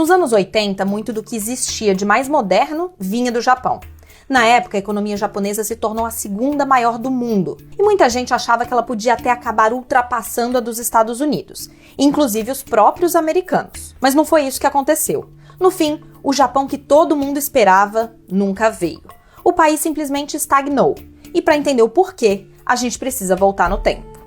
Nos anos 80, muito do que existia de mais moderno vinha do Japão. Na época, a economia japonesa se tornou a segunda maior do mundo, e muita gente achava que ela podia até acabar ultrapassando a dos Estados Unidos, inclusive os próprios americanos. Mas não foi isso que aconteceu. No fim, o Japão que todo mundo esperava nunca veio. O país simplesmente estagnou, e para entender o porquê, a gente precisa voltar no tempo.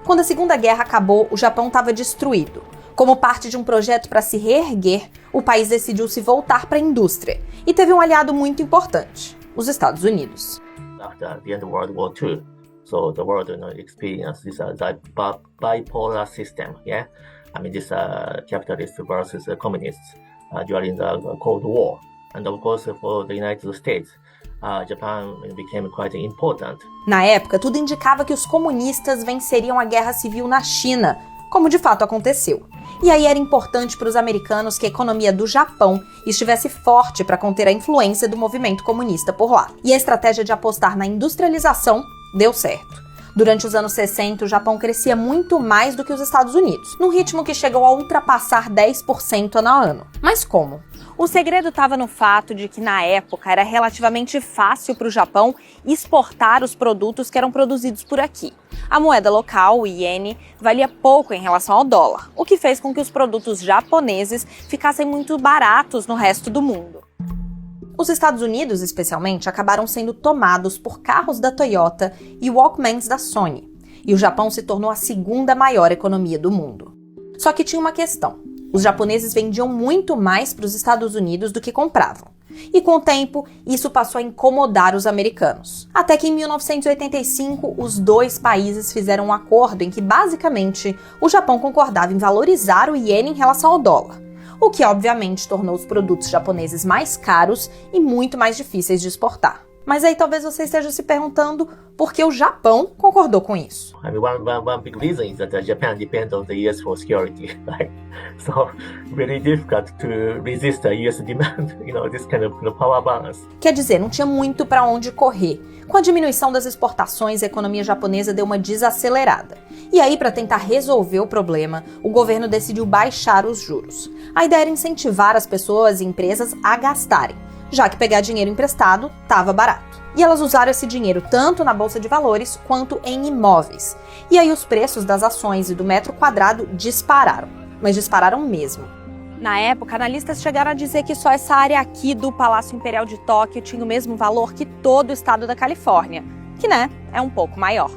Quando a Segunda Guerra acabou, o Japão estava destruído. Como parte de um projeto para se reerguer, o país decidiu se voltar para a indústria e teve um aliado muito importante, os Estados Unidos. After the end of World War II, so the world experienced this bipolar system, yeah. I mean this capitalist versus communists during the Cold War, and of course for the United States. Japan became quite important. Na época, tudo indicava que os comunistas venceriam a guerra civil na China, como de fato aconteceu. E aí era importante para os americanos que a economia do Japão estivesse forte para conter a influência do movimento comunista por lá. E a estratégia de apostar na industrialização deu certo. Durante os anos 60, o Japão crescia muito mais do que os Estados Unidos, num ritmo que chegou a ultrapassar 10% ano a ano. Mas como? O segredo estava no fato de que, na época, era relativamente fácil para o Japão exportar os produtos que eram produzidos por aqui. A moeda local, o iene, valia pouco em relação ao dólar, o que fez com que os produtos japoneses ficassem muito baratos no resto do mundo. Os Estados Unidos, especialmente, acabaram sendo tomados por carros da Toyota e Walkmans da Sony, e o Japão se tornou a segunda maior economia do mundo. Só que tinha uma questão. Os japoneses vendiam muito mais para os Estados Unidos do que compravam. E com o tempo, isso passou a incomodar os americanos. Até que em 1985, os dois países fizeram um acordo em que, basicamente, o Japão concordava em valorizar o iene em relação ao dólar, o que obviamente tornou os produtos japoneses mais caros e muito mais difíceis de exportar. Mas aí talvez você esteja se perguntando por que o Japão concordou com isso. I mean, one big reason is that Japan depends on the US for security, right? So, very difficult to resist the US demand, this kind of power balance. Quer dizer, não tinha muito para onde correr. Com a diminuição das exportações, a economia japonesa deu uma desacelerada. E aí, para tentar resolver o problema, o governo decidiu baixar os juros. A ideia era incentivar as pessoas e empresas a gastarem, já que pegar dinheiro emprestado estava barato. E elas usaram esse dinheiro tanto na bolsa de valores quanto em imóveis. E aí os preços das ações e do metro quadrado dispararam, mas dispararam mesmo. Na época, analistas chegaram a dizer que só essa área aqui do Palácio Imperial de Tóquio tinha o mesmo valor que todo o estado da Califórnia, que, é um pouco maior.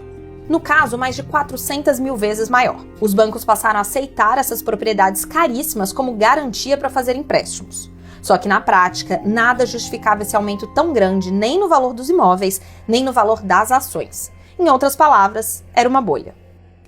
No caso, mais de 400 mil vezes maior. Os bancos passaram a aceitar essas propriedades caríssimas como garantia para fazer empréstimos. Só que na prática, nada justificava esse aumento tão grande nem no valor dos imóveis, nem no valor das ações. Em outras palavras, era uma bolha.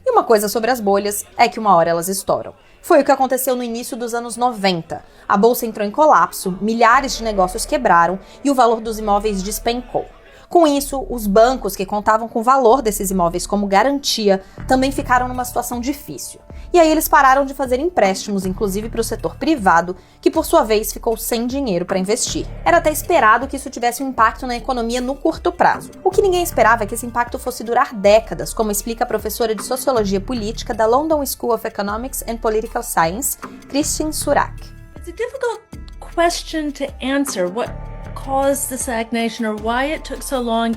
E uma coisa sobre as bolhas é que uma hora elas estouram. Foi o que aconteceu no início dos anos 90. A bolsa entrou em colapso, milhares de negócios quebraram e o valor dos imóveis despencou. Com isso, os bancos que contavam com o valor desses imóveis como garantia também ficaram numa situação difícil. E aí eles pararam de fazer empréstimos, inclusive para o setor privado, que por sua vez ficou sem dinheiro para investir. Era até esperado que isso tivesse um impacto na economia no curto prazo. O que ninguém esperava é que esse impacto fosse durar décadas, como explica a professora de Sociologia Política da London School of Economics and Political Science, Christine Surak. It's a difficult question to answer. What caused the stagnation or why it took so long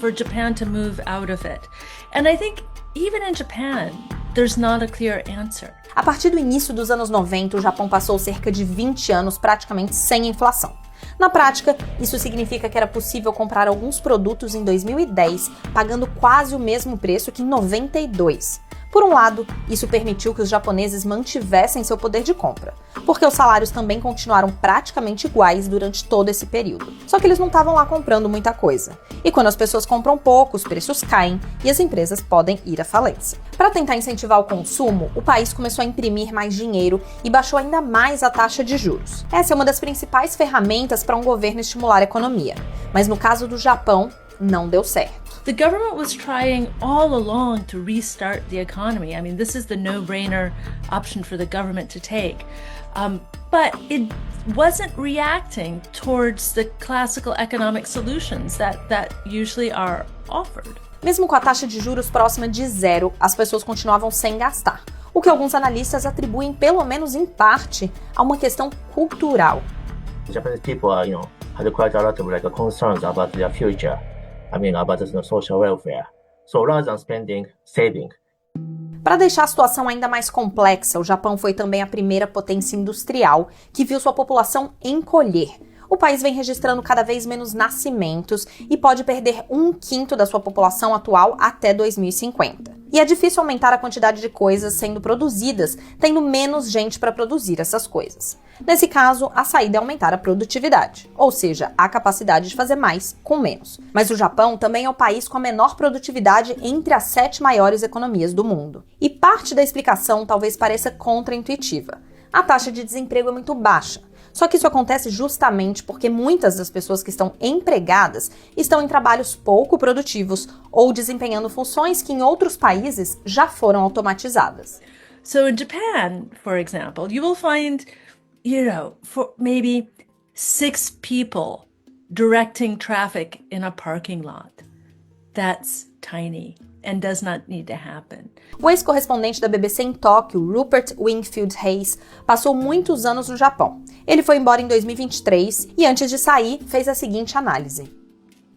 for Japan to move out of it? And I think even in Japan, there's not a clear answer. A partir do início dos anos 90, o Japão passou cerca de 20 anos praticamente sem inflação. Na prática, isso significa que era possível comprar alguns produtos em 2010 pagando quase o mesmo preço que em 92. Por um lado, isso permitiu que os japoneses mantivessem seu poder de compra, porque os salários também continuaram praticamente iguais durante todo esse período. Só que eles não estavam lá comprando muita coisa. E quando as pessoas compram pouco, os preços caem e as empresas podem ir à falência. Para tentar incentivar o consumo, o país começou a imprimir mais dinheiro e baixou ainda mais a taxa de juros. Essa é uma das principais ferramentas para um governo estimular a economia. Mas no caso do Japão, não deu certo. The government was trying all along to restart the economy. I mean, this is the no-brainer option for the government to take. But it wasn't reacting towards the classical economic solutions that usually are offered. Mesmo com a taxa de juros próxima de zero, as pessoas continuavam sem gastar, o que alguns analistas atribuem, pelo menos em parte, a uma questão cultural. Japanese people are, had quite a lot of concerns about their future. About the social welfare. So rather than spending, saving. Para deixar a situação ainda mais complexa, o Japão foi também a primeira potência industrial que viu sua população encolher. O país vem registrando cada vez menos nascimentos e pode perder 1/5 da sua população atual até 2050. E é difícil aumentar a quantidade de coisas sendo produzidas, tendo menos gente para produzir essas coisas. Nesse caso, a saída é aumentar a produtividade, ou seja, a capacidade de fazer mais com menos. Mas o Japão também é o país com a menor produtividade entre as 7 maiores economias do mundo. E parte da explicação talvez pareça contraintuitiva. A taxa de desemprego é muito baixa. Só que isso acontece justamente porque muitas das pessoas que estão empregadas estão em trabalhos pouco produtivos ou desempenhando funções que em outros países já foram automatizadas. So in Japan, for example, you will find, for maybe 6 people directing traffic in a parking lot. That's tiny and does not need to happen. O ex-correspondente da BBC em Tóquio, Rupert Wingfield Hayes, passou muitos anos no Japão. Ele foi embora em 2023 e, antes de sair, fez a seguinte análise.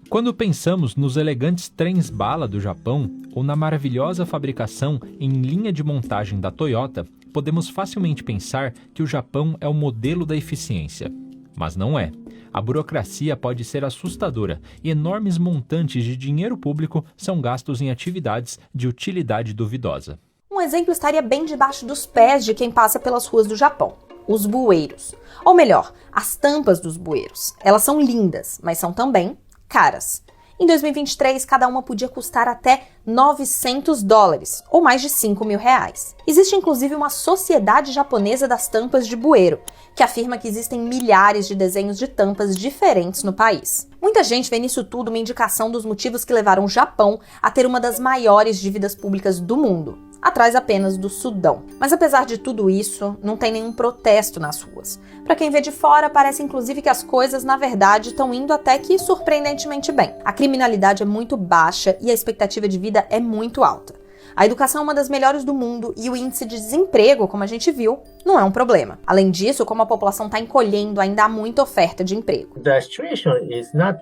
Quando pensamos nos elegantes trens-bala do Japão ou na maravilhosa fabricação em linha de montagem da Toyota, podemos facilmente pensar que o Japão é o modelo da eficiência. Mas não é. A burocracia pode ser assustadora e enormes montantes de dinheiro público são gastos em atividades de utilidade duvidosa. Um exemplo estaria bem debaixo dos pés de quem passa pelas ruas do Japão: os bueiros. Ou melhor, as tampas dos bueiros. Elas são lindas, mas são também caras. Em 2023, cada uma podia custar até $900, ou mais de R$5.000. Existe inclusive uma sociedade japonesa das tampas de bueiro, que afirma que existem milhares de desenhos de tampas diferentes no país. Muita gente vê nisso tudo uma indicação dos motivos que levaram o Japão a ter uma das maiores dívidas públicas do mundo, atrás apenas do Sudão. Mas apesar de tudo isso, não tem nenhum protesto nas ruas. Para quem vê de fora, parece inclusive que as coisas, na verdade, estão indo até que surpreendentemente bem. A criminalidade é muito baixa e a expectativa de vida é muito alta. A educação é uma das melhores do mundo e o índice de desemprego, como a gente viu, não é um problema. Além disso, como a população está encolhendo, ainda há muita oferta de emprego. The situation is not,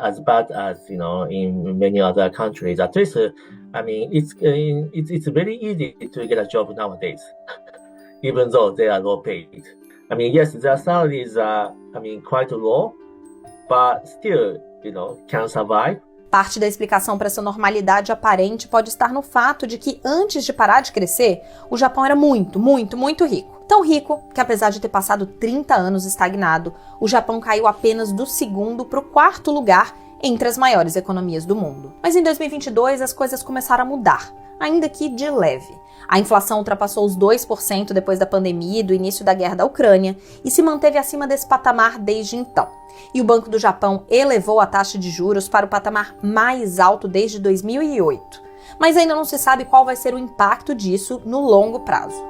as bad as, in many other countries. At least, it's very easy to get a job nowadays, even though they are low paid. Yes, their salaries are, quite low, but still, can survive. Parte da explicação para essa normalidade aparente pode estar no fato de que, antes de parar de crescer, o Japão era muito, muito, muito rico. Tão rico que, apesar de ter passado 30 anos estagnado, o Japão caiu apenas do 2º para o 4º lugar entre as maiores economias do mundo. Mas em 2022 as coisas começaram a mudar, ainda que de leve. A inflação ultrapassou os 2% depois da pandemia e do início da guerra da Ucrânia e se manteve acima desse patamar desde então. E o Banco do Japão elevou a taxa de juros para o patamar mais alto desde 2008. Mas ainda não se sabe qual vai ser o impacto disso no longo prazo.